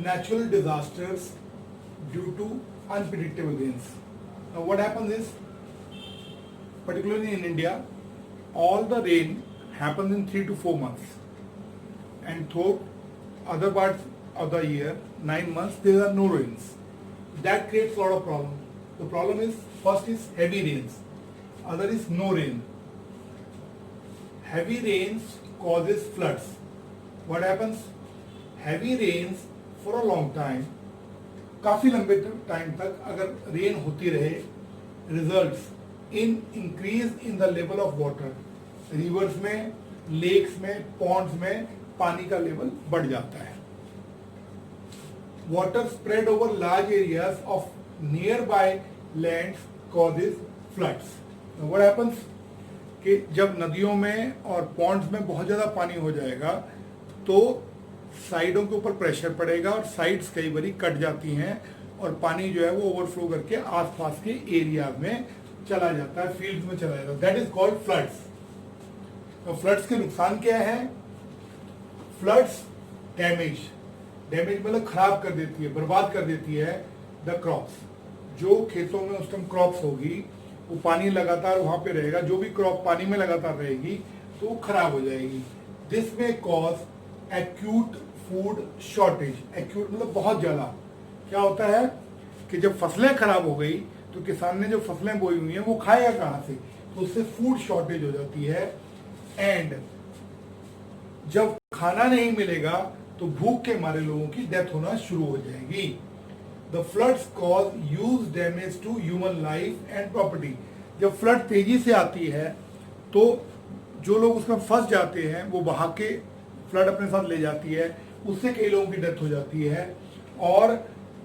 natural disasters due to unpredictable rains. Now what happens is, particularly in India, all the rain happens in 3 to 4 months, and throughout other parts of the year, 9 months, there are no rains. That creates a lot of problem. The problem is, first is heavy rains, other is no rain. Heavy rains causes floods. What happens? Heavy rains for a long time, काफी लंबे time तक अगर rain होती रहे, results in increase in the level of water. Reverse में, lakes में, Pond's में पानी का लेवल बढ़ जाता है. Water spread over large areas of near by lands causes floods. What happens कि जब नदियों में और पॉन्ड्स में बहुत ज्यादा पानी हो जाएगा तो साइडों के ऊपर प्रेशर पड़ेगा और साइड्स कई बारी कट जाती हैं और पानी जो है वो ओवरफ्लो करके आसपास के एरिया में चला जाता है, फील्ड्स में चला जाता है. That is called floods. तो फ्लड्स के नुकसान क्या है? फ्लड्स डैमेज मतलब खराब कर देती है, बर्बाद कर देती है द क्रॉप्स. जो खेतों में उस टाइम क्रॉप्स होगी वो पानी लगातार वहां पे रहेगा, जो भी क्रॉप पानी में लगातार रहेगी तो वो खराब हो जाएगी. दिस में cause acute food shortage. Acute मतलब बहुत ज्यादा. क्या होता है कि जब फसलें खराब हो गई तो किसान ने जो फसलें बोई हुई हैं वो खाएगा कहां से? तो उससे फूड शॉर्टेज हो जाती है. एंड जब खाना नहीं मिलेगा तो भूख के मारे लोगों की डेथ होना शुरू हो जाएगी. The floods cause huge damage to human life and property. जब फ्लड तेजी से आती है तो जो लोग उसमें फंस जाते हैं वो बहा के फ्लड अपने साथ ले जाती है, उससे कई लोगों की डेथ हो जाती है. और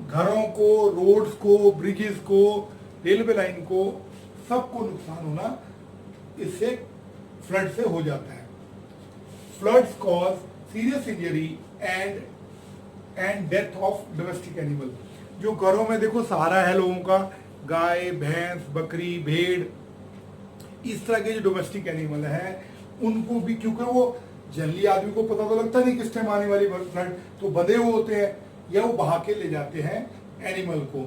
घरों को, रोड्स को, ब्रिजेस को, रेलवे लाइन को, सबको नुकसान होना इससे फ्लड से हो जाता है. Floods cause serious injury and death of domestic animal. जो घरों में देखो सहारा है लोगों का, गाय, भैंस, बकरी, भेड़, इस तरह के जो डोमेस्टिक एनिमल हैं उनको भी, क्योंकि वो जंगली आदमी को पता तो लगता नहीं किस टाइम आने वाली फ्लड, तो बंधे हुए होते हैं या वो बहा के ले जाते हैं एनिमल को.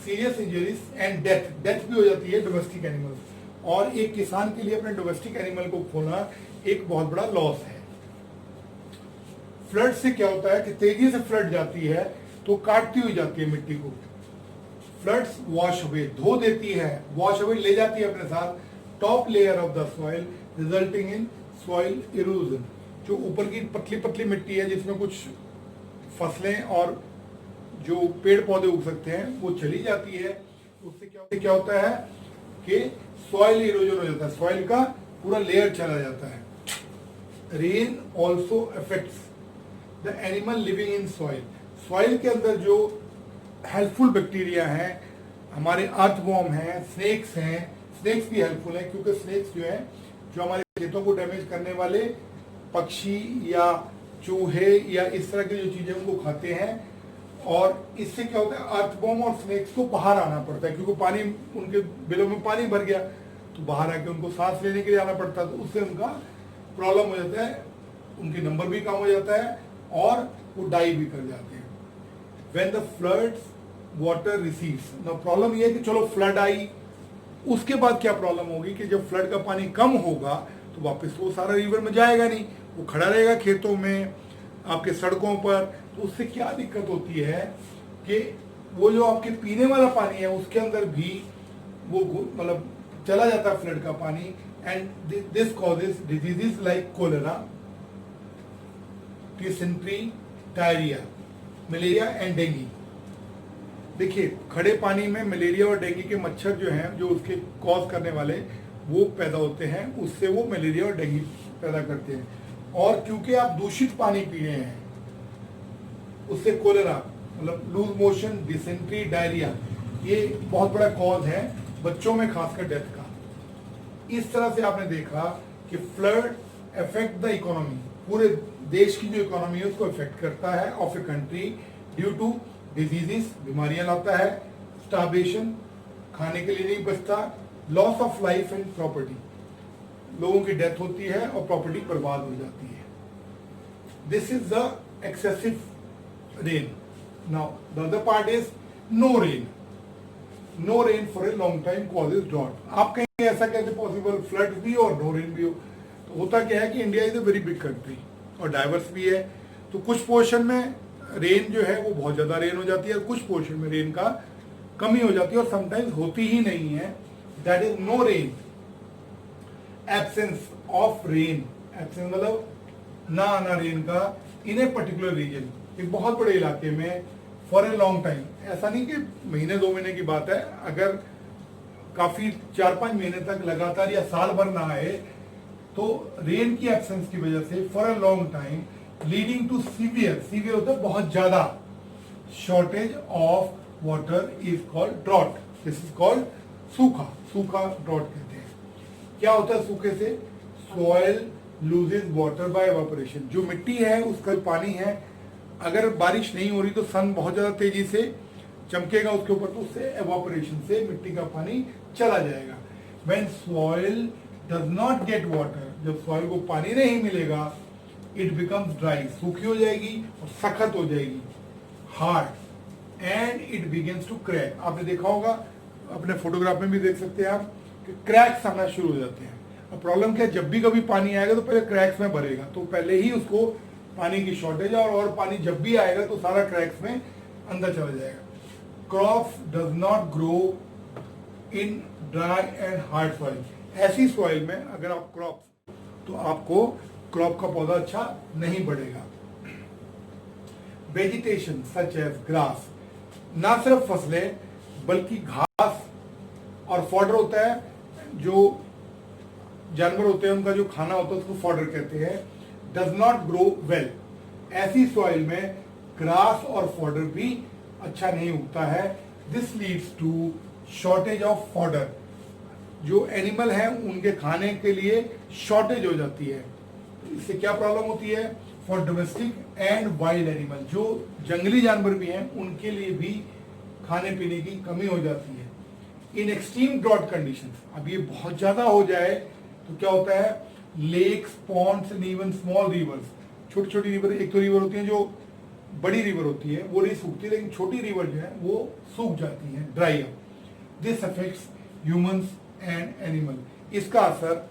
सीरियस इंजरीज एंड डेथ भी हो जाती है डोमेस्टिक एनिमल. और एक किसान के लिए अपने डोमेस्टिक एनिमल को खोना एक बहुत बड़ा लॉस है. फ्लड से क्या होता है कि तेजी से फ्लड जाती है तो काटती हुई जाती है मिट्टी को. फ्लड्स वॉश अवे, धो देती है, वॉश अवे ले जाती है अपने साथ top layer of the soil, resulting in soil erosion. जो ऊपर की पतली पतली मिट्टी है जिसमें कुछ फसलें और जो पेड़ पौधे उग सकते हैं वो चली जाती है. उससे क्या होता है कि सॉइल इरोजन हो जाता है, सॉइल का पूरा लेयर चला जाता है. Rain also affects the animal living in soil. Soil के अंदर जो हेल्पफुल बैक्टीरिया हैं, हमारे अर्थवॉर्म हैं, स्नेक्स हैं. स्नेक्स भी हेल्पफुल हैं क्योंकि स्नेक्स जो है जो हमारे खेतों को डैमेज करने वाले पक्षी या चूहे या इस तरह की जो चीजें उनको खाते हैं. और इससे क्या होता है, अर्थवॉर्म और स्नेक्स को बाहर आना पड़ता है क्योंकि पानी, उनके बिलों में पानी भर गया तो बाहर आके उनको सांस लेने के लिए आना पड़ता है. तो उससे उनका प्रॉब्लम हो जाता है, उनके नंबर भी कम हो जाता है और वो डाई भी कर जाते हैं. When the floods water recedes. Now problem ये है कि चलो फ्लड आई, उसके बाद क्या प्रॉब्लम होगी कि जब फ्लड का पानी कम होगा तो वापस वो सारा रिवर में जाएगा नहीं, वो खड़ा रहेगा खेतों में, आपके सड़कों पर. तो उससे क्या दिक्कत होती है कि वो जो आपके पीने वाला पानी है उसके अंदर भी वो मतलब चला जाता है फ्लड का पानी. And this causes diseases like cholera, dysentery, diarrhoea, malaria and dengue. देखिए खड़े पानी में मलेरिया और डेंगू के मच्छर जो हैं, जो उसके कॉज करने वाले वो पैदा होते हैं, उससे वो मलेरिया और डेंगू पैदा करते हैं. और क्योंकि आप दूषित पानी पी रहे हैं उससे कोलेरा मतलब लूज मोशन, डिसेंट्री, डायरिया, ये बहुत बड़ा कॉज है बच्चों में खासकर डेथ का. इस तरह से आपने देखा कि फ्लड अफेक्ट द इकोनॉमी, पूरे देश की जो इकोनॉमी है उसको अफेक्ट करता है of a country due to diseases, बीमारियां लाता है, स्टार्वेशन, खाने के लिए नहीं बचता, loss of life and property, लोगों की डेथ होती है और प्रॉपर्टी बर्बाद हो जाती है. This is the excessive rain. Now the other part is no rain. No rain for a long time causes drought. आप कहेंगे ऐसा कैसे पॉसिबल, फ्लड भी और नो रेन भी हो? तो होता क्या है कि India is a very big country और डाइवर्स भी है, तो कुछ पोर्शन में रेन जो है वो बहुत ज्यादा रेन हो जाती है, कुछ पोर्शन में रेन का कमी हो जाती है और समटाइम्स होती ही नहीं है. That is no rain. Absence of rain, absence मतलब ना आना रेन का इन ए पर्टिकुलर रीजन, एक बहुत बड़े इलाके में फॉर ए लॉन्ग टाइम. ऐसा नहीं कि महीने 2 महीने की बात है, अगर काफी 4-5 महीने तक लगातार या साल भर ना आए तो रेन की एब्सेंस की वजह से for a long time leading to severe होता है बहुत ज्यादा, shortage of water is called drought. This is called सूखा ड्रॉट कहते हैं. क्या होता है सूखे से? Soil loses water by evaporation. जो मिट्टी है उसका पानी है, अगर बारिश नहीं हो रही तो सन बहुत ज्यादा तेजी से चमकेगा उसके ऊपर, तो उससे एवापोरेशन से मिट्टी का पानी चला जाएगा. When soil does not get water, जब सॉइल को पानी नहीं मिलेगा, इट बिकम्स ड्राई, सूखी हो जाएगी और सख्त हो जाएगी, hard, and it begins to crack. आपने देखा होगा, अपने फोटोग्राफ में भी देख सकते हैं आप कि क्रैक्स आना शुरू हो जाते हैं. अब प्रॉब्लम क्या है, जब भी कभी पानी आएगा तो पहले क्रैक्स में भरेगा, तो पहले ही उसको पानी की शॉर्टेज है और पानी जब भी आएगा तो सारा क्रैक्स में अंदर चला जाएगा. Crops does not grow in dry and hard soil. ऐसी सॉइल में अगर आप क्रॉप, तो आपको क्रॉप का पौधा अच्छा नहीं बढ़ेगा. वेजिटेशन सच एज ग्रास, ना सिर्फ फसलें बल्कि घास और फॉडर होता है, जो जानवर होते हैं उनका जो खाना होता है उसको फॉडर कहते हैं, डज नॉट ग्रो वेल. ऐसी सॉइल में ग्रास और फॉडर भी अच्छा नहीं उगता है. This leads to shortage of fodder. जो एनिमल है उनके खाने के लिए शॉर्टेज हो जाती है. इससे क्या प्रॉब्लम होती है? For domestic and wild animal, जो जंगली जानवर भी हैं उनके लिए भी खाने पीने की कमी हो जाती है. इन एक्सट्रीम ड्रॉट कंडीशन, अब ये बहुत ज्यादा हो जाए तो क्या होता है? Lakes, ponds and even small rivers, छोटी छोटी रिवर, एक तो रिवर होती है जो बड़ी रिवर होती है वो नहीं सूखती, लेकिन छोटी रिवर जो है वो सूख जाती है, dry up. This affects humans and animal. इसका असर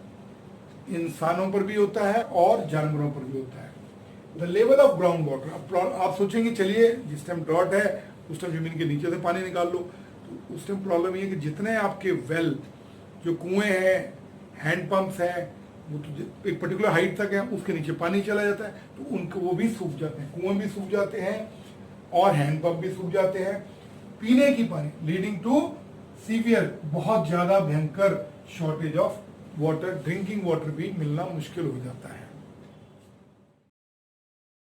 इंसानों पर भी होता है और जानवरों पर भी होता है. The level of ground water, आप सोचेंगे चलिए जिस टाइम ड्रॉट है उस टाइम जमीन के नीचे से पानी निकाल लो, तो उस टाइम प्रॉब्लम ये है कि जितने आपके वेल, जो कुएं हैं, हैंड पंप्स हैं, वो तो एक पर्टिकुलर हाइट तक है, उसके नीचे पानी चला जाता है, तो उनको वो भी सूख जाते हैं, कुएं भी सूख जाते हैं और हैंड पंप भी सूख जाते हैं. पीने की पानी, लीडिंग टू सीवियर, बहुत ज्यादा भयंकर shortage of water, drinking water भी मिलना मुश्किल हो जाता है.